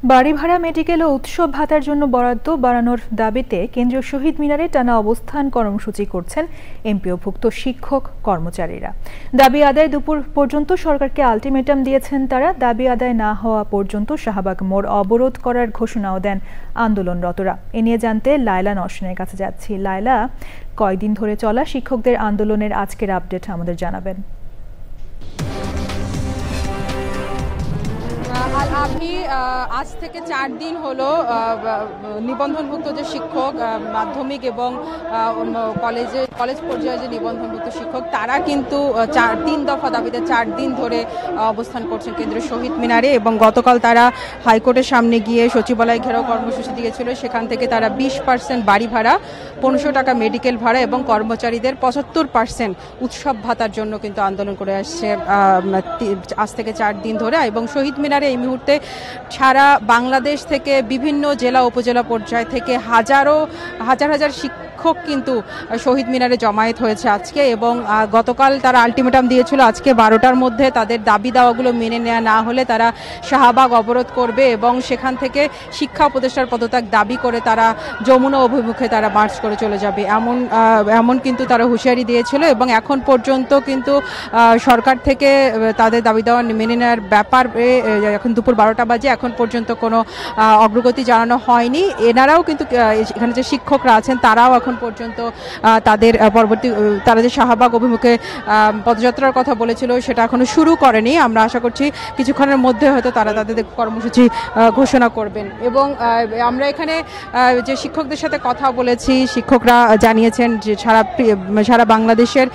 বাড়ি ভাড়া মেডিকেল ও উৎসব ভাতার জন্য বরাদ্দ বাড়ানোর দাবিতে কেন্দ্রীয় শহীদ মিনারে টানা অবস্থান কর্মসূচি করছেন এমপিওভুক্ত শিক্ষক কর্মচারীরা। দাবি আদায় দুপুর পর্যন্ত সরকারকে আলটিমেটাম দিয়েছেন তারা। দাবি আদায় না হওয়া পর্যন্ত শাহবাগ মোড় অবরোধ করার ঘোষণাও দেন আন্দোলনরতরা। এ নিয়ে জানতে লায়লা নওশিনের কাছে যাচ্ছি। লায়লা, কয়দিন ধরে চলা শিক্ষকদের আন্দোলনের আজকের আপডেট আমাদের জানাবেন। আমি আজ থেকে ৪ দিন হলো নিবন্ধনভুক্ত যে শিক্ষক, মাধ্যমিক এবং কলেজ পর্যায়ে যে নিবন্ধনভুক্ত শিক্ষক, তারা কিন্তু ৩ দফা দাবিতে ৪ দিন ধরে অবস্থান করছেন কেন্দ্রীয় শহীদ মিনারে। এবং গতকাল তারা হাইকোর্টের সামনে গিয়ে সচিবালয় ঘেরাও কর্মসূচি দিয়েছিল। সেখান থেকে তারা 20% বাড়ি ভাড়া, 1500 টাকা মেডিকেল ভাড়া এবং কর্মচারীদের 75% উৎসব ভাতার জন্য কিন্তু আন্দোলন করে আসছে আজ থেকে ৪ দিন ধরে। এবং শহীদ মিনারে এই মুহূর্তে সারা বাংলাদেশ থেকে বিভিন্ন জেলা উপজেলা পর্যায় থেকে হাজার হাজার শিক্ষক কিন্তু শহীদ মিনারে জমায়েত হয়েছে আজকে। এবং গতকাল তারা আলটিমেটাম দিয়েছিল আজকে 12টার মধ্যে তাদের দাবি দাওয়াগুলো মেনে নেওয়া না হলে তারা শাহবাগ অবরোধ করবে এবং সেখান থেকে শিক্ষা উপদেষ্টার পদত্যাগ দাবি করে তারা যমুনা অভিমুখে তারা মার্চ করে চলে যাবে, এমন কিন্তু তারা হুঁশিয়ারি দিয়েছিল। এবং এখন পর্যন্ত কিন্তু সরকার থেকে তাদের দাবি দাওয়া মেনে নেওয়ার ব্যাপারে এখন দুপুর 12টা বাজে, এখন পর্যন্ত কোনো অগ্রগতি জানানো হয়নি। এনারাও কিন্তু এখানে যে শিক্ষকরা আছেন তারাও এখন পর্যন্ত তাদের তারা যে শাহবাগ অভিমুখে পদযাত্রার কথা বলেছিল সেটা এখনো শুরু করেনি। আমরা আশা করছি কিছুক্ষণের মধ্যে হয়তো তারা তাদের কর্মসূচি ঘোষণা করবেন। এবং আমরা এখানে যে শিক্ষকদের সাথে কথা বলেছি, শিক্ষকরা জানিয়েছেন যে সারা বাংলাদেশের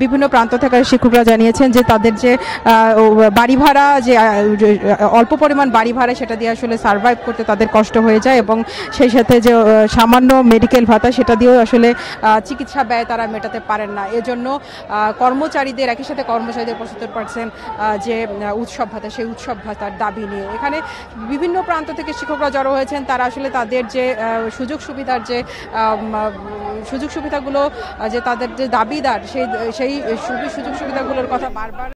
বিভিন্ন প্রান্ত থেকে শিক্ষকরা জানিয়েছেন যে তাদের যে বাড়ি ভাড়া, যে অল্প পরিমাণ বাড়ি ভাড়া, সেটা দিয়ে আসলে সার্ভাইভ করতে তাদের কষ্ট হয়ে যায়। এবং সেই সাথে যে সামান্য মেডিকেল ভাতা, সেটা দিয়েও আসলে চিকিৎসা ব্যয় তারা মেটাতে পারেন না। এজন্য কর্মচারীদের একই সাথে কর্মচারীদের 75% যে উৎসব ভাতা, সেই উৎসব ভাতার দাবি নিয়ে এখানে বিভিন্ন প্রান্ত থেকে শিক্ষকরা জড়ো হয়েছেন। তারা আসলে তাদের যে সুযোগ সুবিধাগুলো, যে তাদের যে দাবিদার, সেই সুযোগ সুবিধাগুলোর কথা বারবার